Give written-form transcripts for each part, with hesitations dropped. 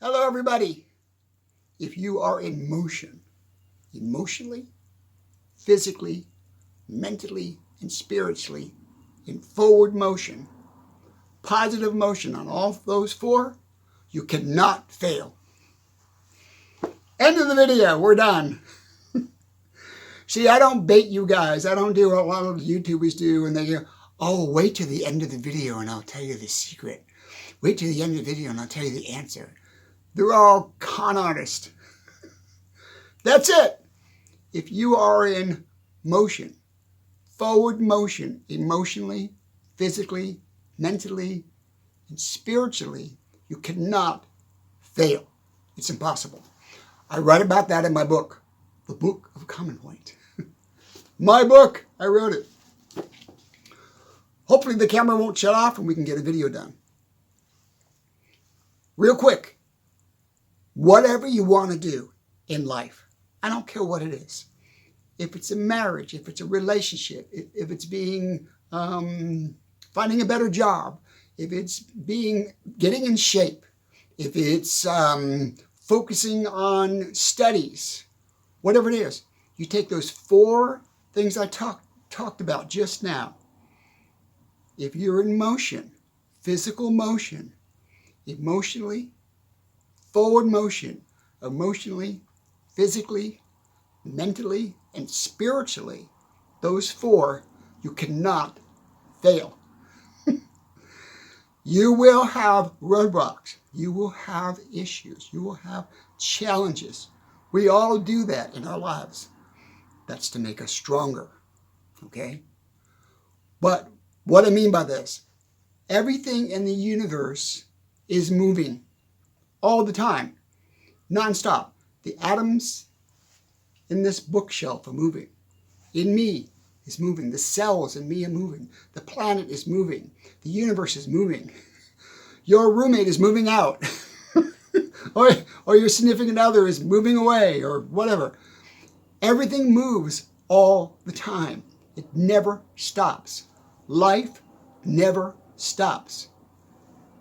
Hello, everybody. If you are in motion, emotionally, physically, mentally, and spiritually, in forward motion, positive motion on all those four, you cannot fail. End of the video. We're done. See, I don't bait you guys. I don't do what a lot of YouTubers do, and they go, oh, wait till the end of the video and I'll tell you the secret. Wait till the end of the video and I'll tell you the answer. They're all con artists. That's it. If you are in motion, forward motion, emotionally, physically, mentally, and spiritually, you cannot fail. It's impossible. I write about that in my book, The Book of Common Point. My book, I wrote it. Hopefully the camera won't shut off and we can get a video done. Real quick, whatever you want to do in life, I don't care what it is. If it's a marriage, if it's a relationship, if it's being, finding a better job, if it's getting in shape, if it's focusing on studies, whatever it is, you take those four things I talked about just now. If you're in motion, physical motion, emotionally, forward motion, emotionally, physically, mentally, and spiritually, those four, you cannot fail. You will have roadblocks. You will have issues. You will have challenges. We all do that in our lives. That's to make us stronger, okay? But what I mean by this, everything in the universe is moving all the time, nonstop. The atoms in this bookshelf are moving. In me is moving. The cells in me are moving. The planet is moving. The universe is moving. Your roommate is moving out. or your significant other is moving away or whatever. Everything moves all the time. It never stops. Life never stops.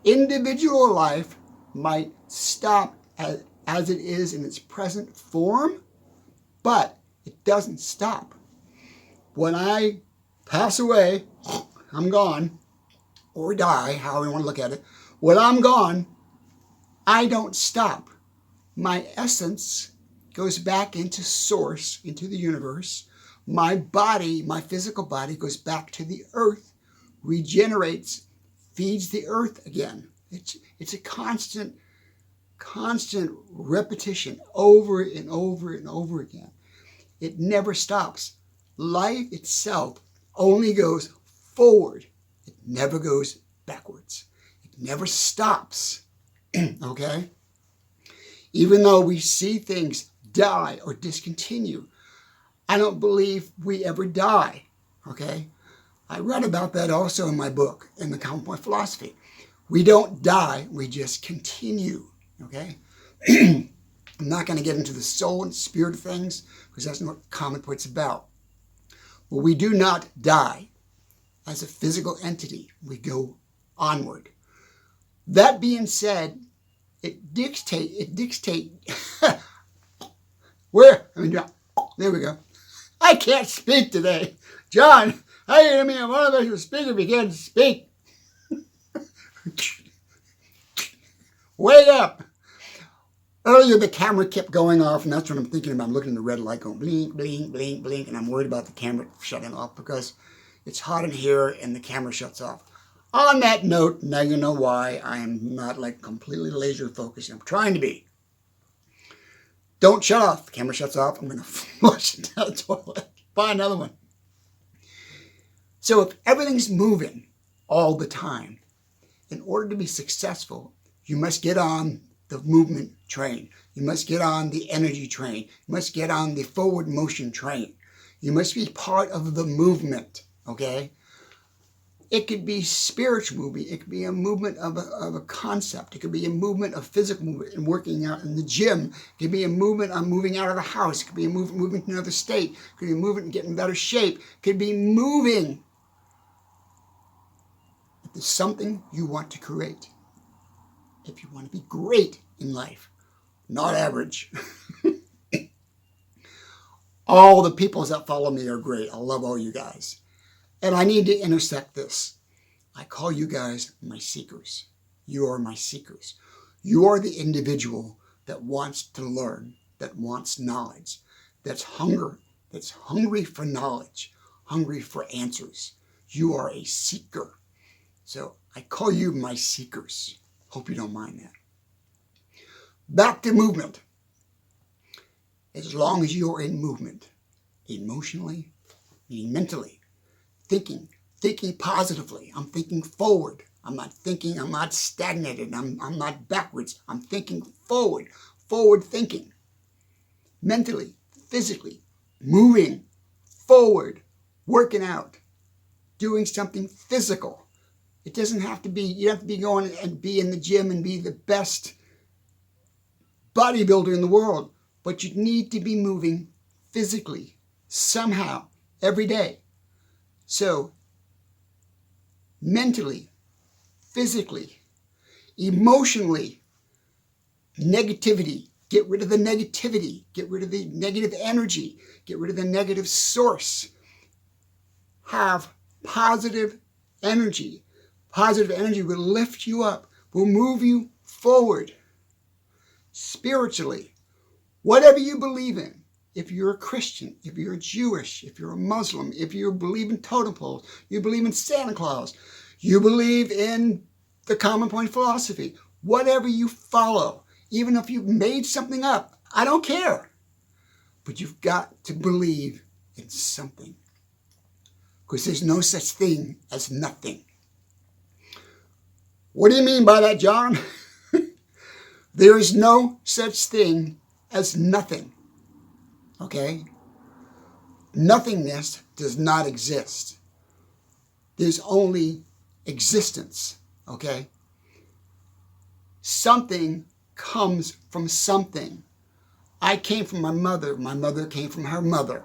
Individual life might stop as it is in its present form, but it doesn't stop. When I pass away, I'm gone, or die, however you want to look at it. When I'm gone, I don't stop. My essence goes back into source, into the universe. My body, my physical body, goes back to the earth, regenerates, feeds the earth again. It's a constant repetition over and over and over again. It never stops. Life itself only goes forward. It never goes backwards. It never stops. Okay? Even though we see things die or discontinue, I don't believe we ever die. Okay? I read about that also in my book, in the Common Point Philosophy. We don't die, we just continue. Okay? I'm not going to get into the soul and spirit of things because that's not what Common Point's about. But we do not die as a physical entity. We go onward. That being said, it dictate. There we go. I can't speak today. John, how are you going to be a motivational speaker if you can't speak? Wake up. Earlier, the camera kept going off, and that's what I'm thinking about. I'm looking at the red light going blink, blink, blink, blink, and I'm worried about the camera shutting off because it's hot in here and the camera shuts off. On that note, now you know why I am not like completely laser focused. I'm trying to be. Don't shut off. The camera shuts off. I'm going to flush it down the toilet. Buy another one. So if everything's moving all the time, in order to be successful, you must get on the movement train. You must get on the energy train. You must get on the forward motion train. You must be part of the movement, okay? It could be spiritual movement. It could be a movement of a concept. It could be a movement of physical movement and working out in the gym. It could be a movement on moving out of the house. It could be a moving to another state. It could be a movement in getting better shape. It could be moving. If there's something you want to create, if you want to be great in life, not average. All the peoples that follow me are great. I love all you guys. And I need to intersect this. I call you guys my seekers. You are my seekers. You are the individual that wants to learn, that wants knowledge, that's hungry for knowledge, hungry for answers. You are a seeker. So I call you my seekers. Hope you don't mind that. Back to movement. As long as you're in movement, emotionally, meaning mentally, thinking positively. I'm thinking forward. I'm not stagnated. I'm not backwards. I'm thinking forward thinking. Mentally, physically, moving forward, working out, doing something physical. It doesn't have to be, you don't have to be going and be in the gym and be the best bodybuilder in the world, but you need to be moving physically, somehow, every day. So, mentally, physically, emotionally, negativity. Get rid of the negativity. Get rid of the negative energy. Get rid of the negative source. Have positive energy. Positive energy will lift you up, will move you forward. Spiritually, whatever you believe in, if you're a Christian, if you're Jewish, if you're a Muslim, if you believe in totem poles, you believe in Santa Claus, you believe in the common point philosophy, whatever you follow, even if you've made something up, I don't care. But you've got to believe in something. Because there's no such thing as nothing. What do you mean by that, John? There is no such thing as nothing. Okay? Nothingness does not exist. There's only existence. Okay? Something comes from something. I came from my mother. My mother came from her mother.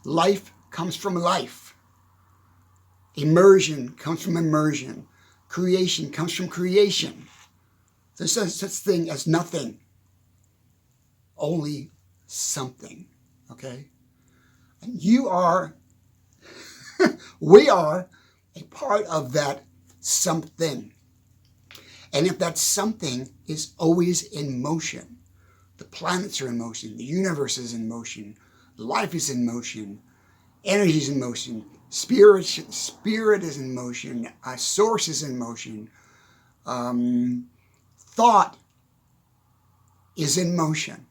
Life comes from life. Immersion comes from immersion. Creation comes from creation. There's no such thing as nothing. Only something. Okay? And you are, we are a part of that something. And if that something is always in motion, the planets are in motion, the universe is in motion, life is in motion, energy is in motion, spirit is in motion, source is in motion, thought is in motion.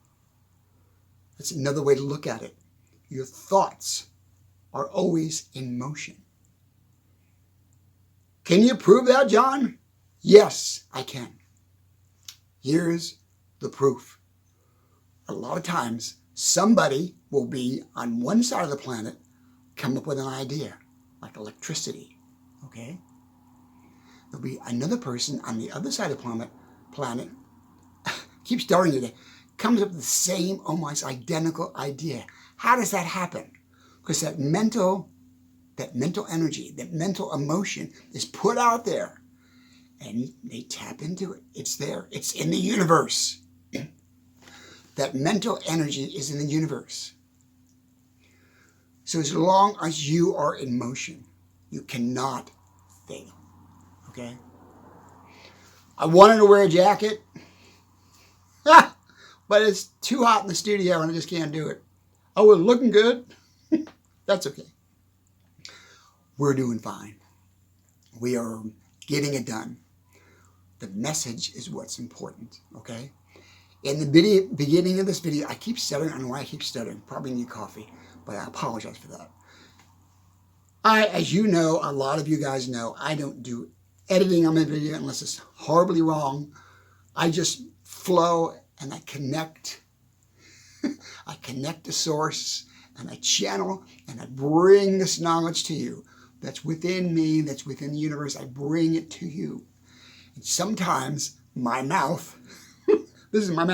That's another way to look at it. Your thoughts are always in motion. Can you prove that, John? Yes, I can. Here's the proof. A lot of times, somebody will be on one side of the planet, come up with an idea, like electricity, okay? There'll be another person on the other side of the planet, keep starting it, comes up with the same, almost identical idea. How does that happen? Because that mental energy, that mental emotion is put out there and they tap into it. It's there. It's in the universe. That mental energy is in the universe. So as long as you are in motion, you cannot fail. Okay? I wanted to wear a jacket, but it's too hot in the studio and I just can't do it. Oh, we're looking good. That's okay. We're doing fine. We are getting it done. The message is what's important, okay? In the beginning of this video, I keep stuttering. I don't know why I keep stuttering. Probably need coffee, but I apologize for that. As you know, a lot of you guys know, I don't do editing on my video unless it's horribly wrong. I just flow and I connect. I connect the source and I channel and I bring this knowledge to you. That's within me, that's within the universe. I bring it to you. And sometimes my mouth, this is my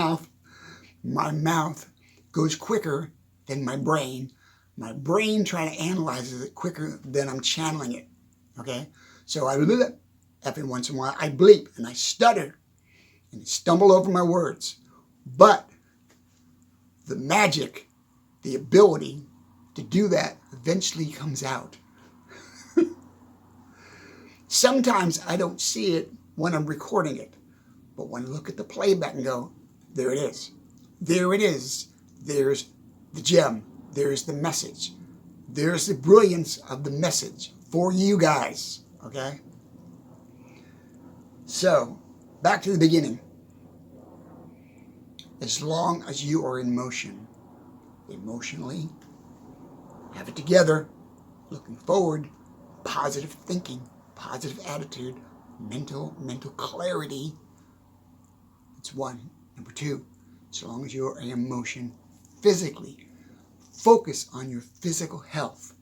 mouth goes quicker than my brain. My brain trying to analyze it quicker than I'm channeling it. Okay? So I do that every once in a while. I bleep and I stutter. and stumble over my words. But the magic, the ability to do that eventually comes out. Sometimes I don't see it when I'm recording it, but when I look at the playback and go, there it is. There it is. There's the gem. There's the message. There's the brilliance of the message for you guys, okay? So, back to the beginning. As long as you are in motion, emotionally, have it together, looking forward, positive thinking, positive attitude, mental clarity. It's one. Number two, as long as you're in motion physically, focus on your physical health.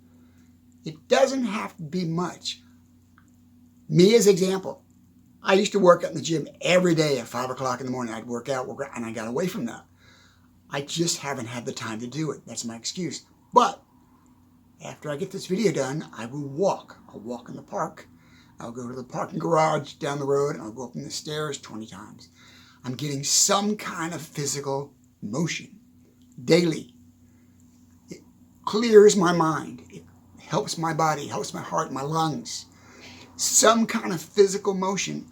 It doesn't have to be much. Me as example, I used to work out in the gym every day at 5 o'clock in the morning. I'd work out, and I got away from that. I just haven't had the time to do it. That's my excuse. But after I get this video done, I will walk. I'll walk in the park. I'll go to the parking garage down the road, and I'll go up the stairs 20 times. I'm getting some kind of physical motion daily. It clears my mind. It helps my body, helps my heart, my lungs. Some kind of physical motion.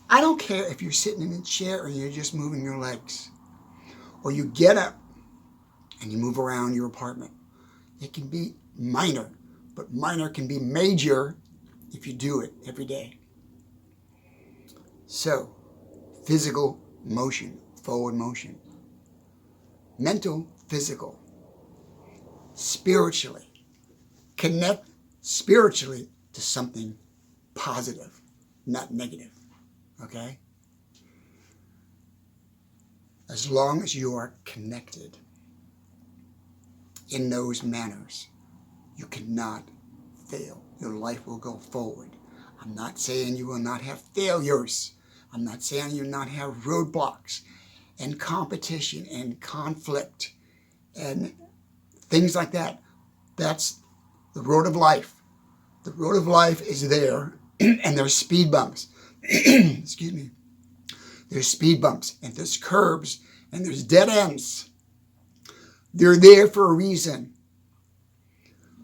I don't care if you're sitting in a chair or you're just moving your legs. Or you get up and you move around your apartment. It can be minor, but minor can be major if you do it every day. So, physical motion, forward motion. Mental, physical. Spiritually. Connect spiritually to something positive, not negative. Okay? As long as you are connected in those manners, you cannot fail. Your life will go forward. I'm not saying you will not have failures. I'm not saying you will not have roadblocks and competition and conflict and things like that. That's the road of life. The road of life is there, and there's speed bumps. Excuse me. There's speed bumps, and there's curbs, and there's dead ends. They're there for a reason.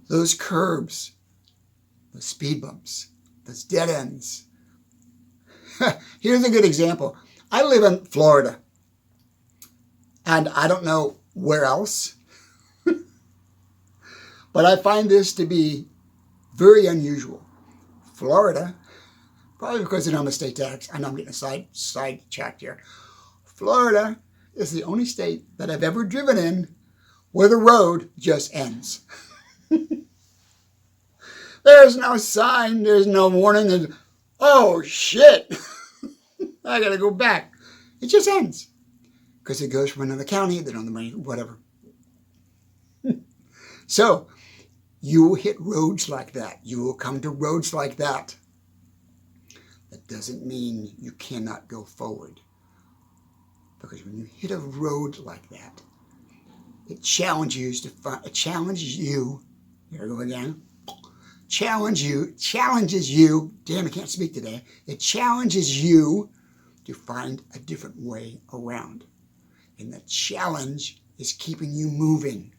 Those curbs, the speed bumps, those dead ends. Here's a good example. I live in Florida, and I don't know where else, but I find this to be very unusual. Florida, probably because they don't have a state tax. I know I'm getting a sidetracked here. Florida is the only state that I've ever driven in where the road just ends. There's no sign. There's no warning. There's, oh, shit. I got to go back. It just ends. Because it goes from another county. They don't have the money, whatever. So, you will hit roads like that. You will come to roads like that. That doesn't mean you cannot go forward. Because when you hit a road like that, it challenges you. Here I go again. Challenges you. Damn, I can't speak today. It challenges you to find a different way around. And the challenge is keeping you moving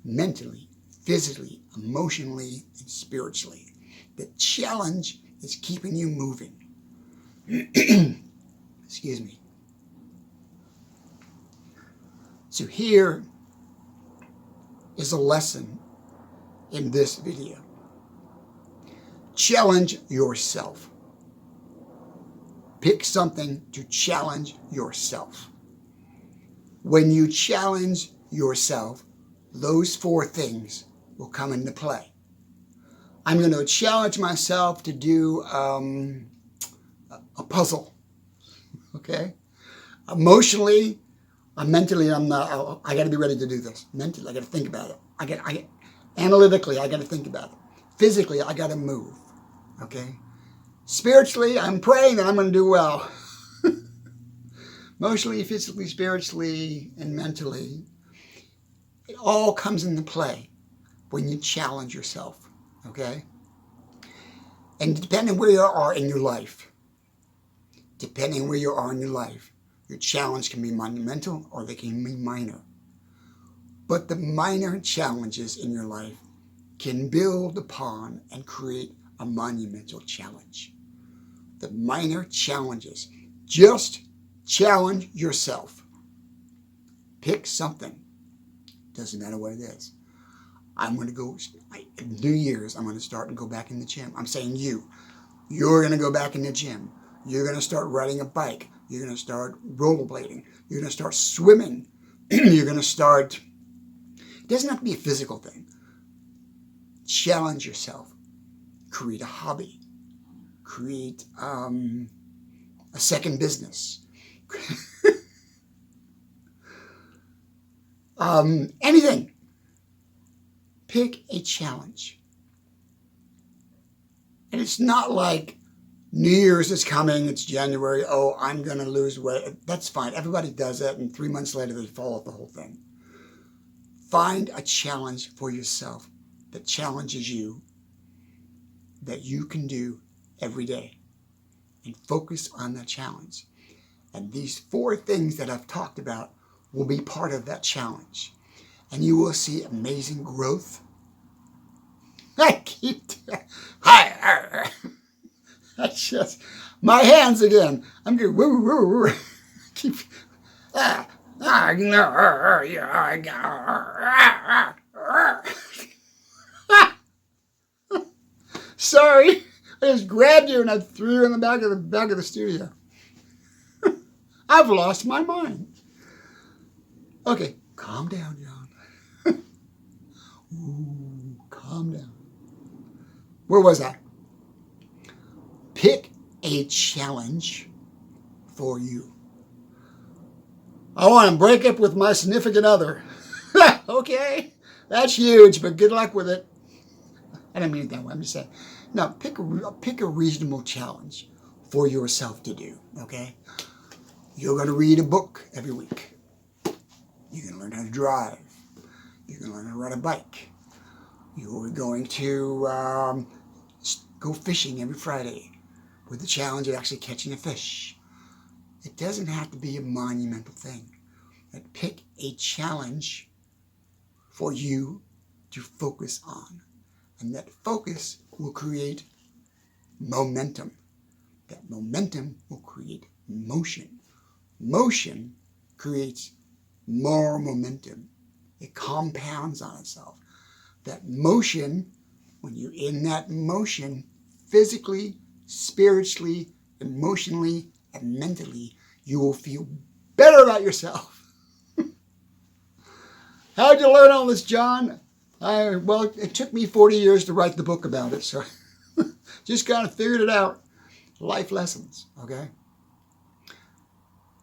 mentally, physically, emotionally, and spiritually. The challenge is keeping you moving. Excuse me. So here is a lesson in this video. Challenge yourself. Pick something to challenge yourself. When you challenge yourself, those 4 things will come into play. I'm going to challenge myself to do a puzzle. Okay? Emotionally, mentally, I'm not. I got to be ready to do this. Mentally, I got to think about it. Analytically, I got to think about it. Physically, I got to move. Okay? Spiritually, I'm praying that I'm going to do well. Emotionally, physically, spiritually, and mentally, it all comes into play when you challenge yourself. Okay? And depending where you are in your life, Depending where you are in your life, your challenge can be monumental or they can be minor. But the minor challenges in your life can build upon and create a monumental challenge. The minor challenges. Just challenge yourself. Pick something. Doesn't matter what it is. I'm going to go, New Year's, I'm going to start and go back in the gym. I'm saying you're going to go back in the gym. You're going to start riding a bike. You're going to start rollerblading. You're going to start swimming. You're going to start, it doesn't have to be a physical thing. Challenge yourself. Create a hobby. Create a second business. Anything. Pick a challenge. And it's not like New Year's is coming, it's January, oh, I'm going to lose weight. That's fine. Everybody does that, and 3 months later they fall off the whole thing. Find a challenge for yourself that challenges you, that you can do every day, and focus on that challenge. And these 4 things that I've talked about will be part of that challenge. And you will see amazing growth. I keep, that's just my hands again. I'm doing woo woo woo. Keep sorry, I just grabbed you and I threw you in the back of the studio. I've lost my mind. Okay, calm down, John. Ooh, calm down. Where was I? Pick a challenge for you. I want to break up with my significant other. Okay, that's huge, but good luck with it. I don't mean it that way. I'm just saying. No, pick a reasonable challenge for yourself to do, okay? You're going to read a book every week. You're going to learn how to drive. You're going to learn how to ride a bike. You're going to go fishing every Friday with the challenge of actually catching a fish. It doesn't have to be a monumental thing. But pick a challenge for you to focus on. And that focus will create momentum. That momentum will create motion. Motion creates more momentum. It compounds on itself. That motion, when you're in that motion, physically, spiritually, emotionally, and mentally, you will feel better about yourself. How'd you learn all this, John? Well, it took me 40 years to write the book about it, so just kind of figured it out. Life lessons, okay?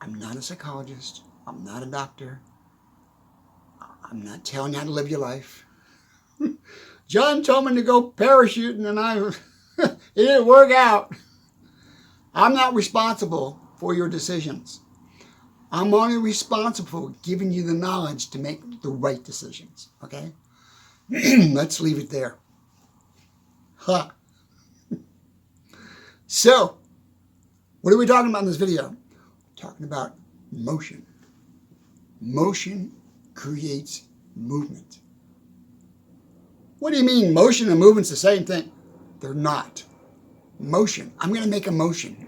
I'm not a psychologist. I'm not a doctor. I'm not telling you how to live your life. John told me to go parachuting and it didn't work out. I'm not responsible for your decisions. I'm only responsible for giving you the knowledge to make the right decisions, okay? Let's leave it there. Huh. So, what are we talking about in this video? We're talking about motion. Motion creates movement. What do you mean motion and movement's the same thing? They're not. Motion. I'm going to make a motion.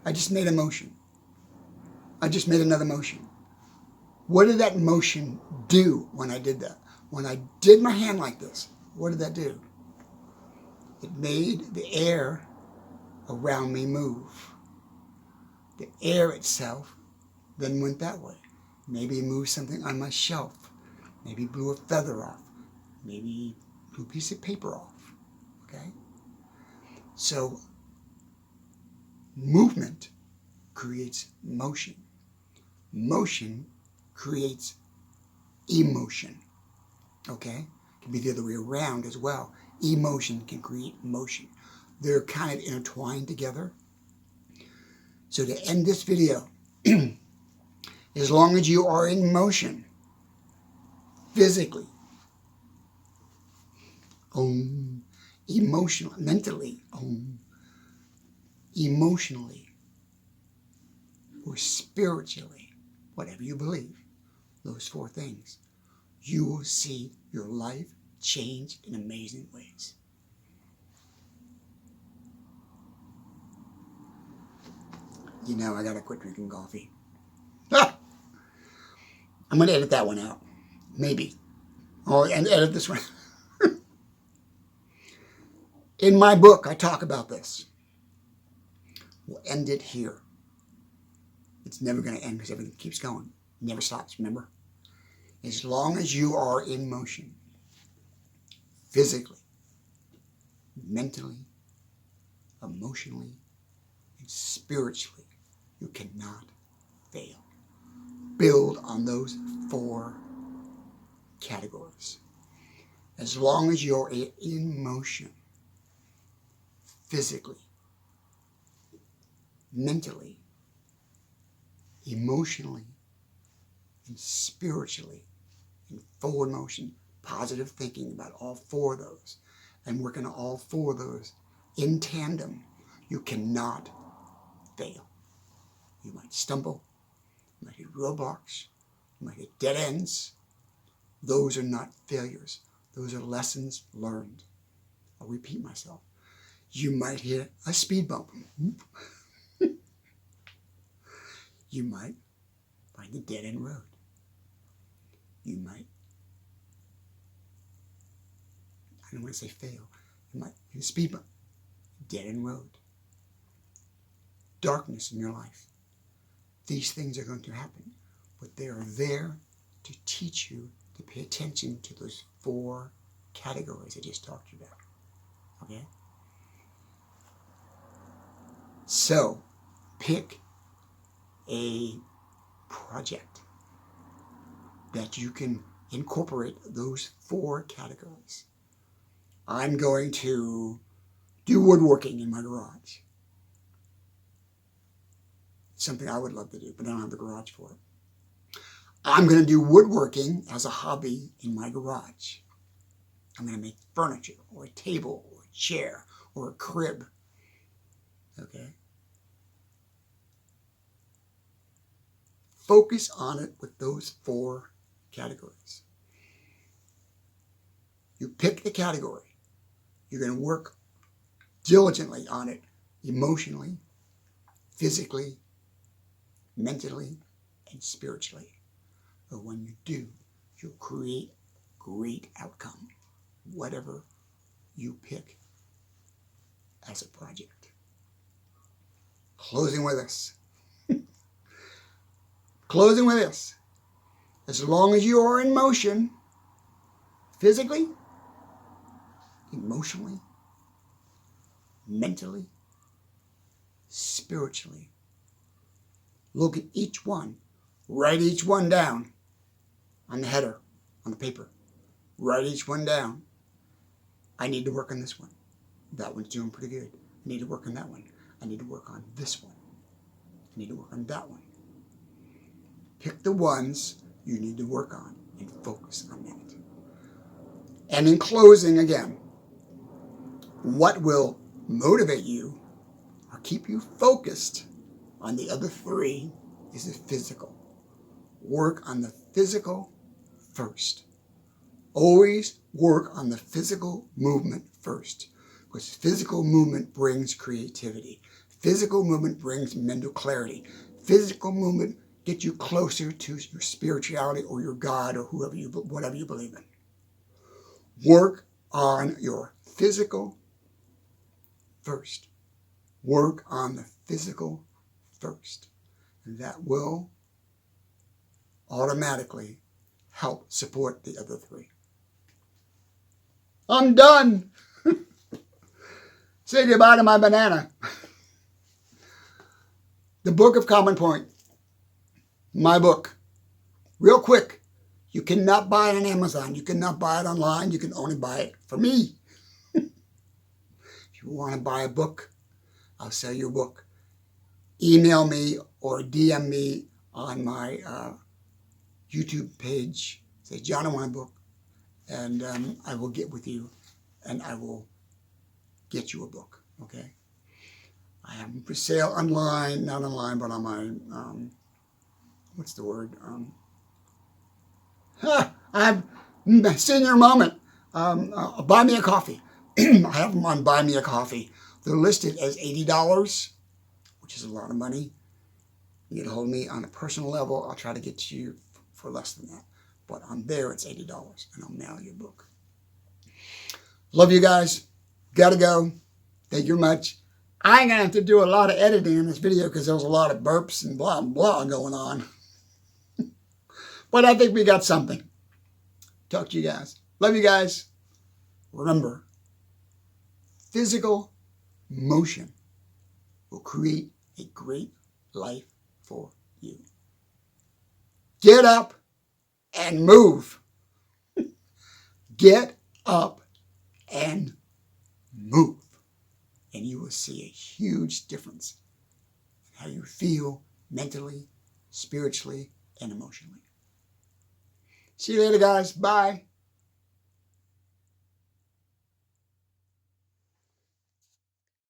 I just made a motion. I just made another motion. What did that motion do when I did that? When I did my hand like this, what did that do? It made the air around me move. The air itself then went that way. Maybe it moved something on my shelf. Maybe blew a feather off. Maybe blew a piece of paper off. Okay? So, movement creates motion. Motion creates emotion. Okay? It can be the other way around as well. Emotion can create motion. They're kind of intertwined together. So to end this video, as long as you are in motion, physically, emotionally, mentally, emotionally, or spiritually, whatever you believe, those four things, you will see your life change in amazing ways. You know, I gotta quit drinking coffee. Ah! I'm gonna edit that one out. Maybe. Oh, and edit this one. In my book, I talk about this. We'll end it here. It's never going to end because everything keeps going. It never stops, remember? As long as you are in motion, physically, mentally, emotionally, and spiritually, you cannot fail. Build on those four categories. As long as you're in motion, physically, mentally, emotionally, and spiritually, in forward motion, positive thinking about all four of those, and working on all four of those in tandem, you cannot fail. You might stumble, you might hit roadblocks, you might hit dead ends. Those are not failures. Those are lessons learned. I'll repeat myself. You might hit a speed bump. You might find a dead-end road. You might, I don't want to say fail, you might hit a speed bump, dead-end road, darkness in your life. These things are going to happen, but they are there to teach you to pay attention to those four categories I just talked to you about. Okay? So, pick a project that you can incorporate those four categories. I'm going to do woodworking in my garage. It's something I would love to do, but I don't have the garage for it. I'm going to do woodworking as a hobby in my garage. I'm going to make furniture or a table or a chair or a crib. Okay? Focus on it with those four categories. You pick the category. You're going to work diligently on it emotionally, physically, mentally, and spiritually. But when you do, you'll create great outcome, whatever you pick as a project. Closing with this. Closing with this. As long as you are in motion, physically, emotionally, mentally, spiritually, look at each one. Write each one down on the header, on the paper. Write each one down. I need to work on this one. That one's doing pretty good. I need to work on that one. I need to work on this one. I need to work on that one. Pick the ones you need to work on and focus on that. And in closing, again, what will motivate you or keep you focused on the other three is the physical. Work on the physical first. Always work on the physical movement first, because physical movement brings creativity. Physical movement brings mental clarity. Physical movement gets you closer to your spirituality or your God or whatever you believe in. Work on your physical first. Work on the physical first. And that will automatically help support the other three. I'm done. Say goodbye to my banana. The Book of Common Point. My book. Real quick. You cannot buy it on Amazon. You cannot buy it online. You can only buy it from me. If you want to buy a book, I'll sell you a book. Email me or DM me on my YouTube page. Say, John, I want a book. And I will get with you and I will get you a book. Okay? I have them for sale online, not online, but on my, what's the word? I have senior moment. Buy me a coffee. I have them on Buy Me a Coffee. They're listed as $80, which is a lot of money. You get a hold of me on a personal level. I'll try to get to you for less than that. But on there, it's $80, and I'll mail you a book. Love you guys. Gotta go. Thank you much. I ain't gonna have to do a lot of editing in this video because there was a lot of burps and blah, blah going on. But I think we got something. Talk to you guys. Love you guys. Remember, physical motion will create a great life for you. Get up and move. Get up and move. And you will see a huge difference in how you feel mentally, spiritually, and emotionally. See you later, guys. Bye.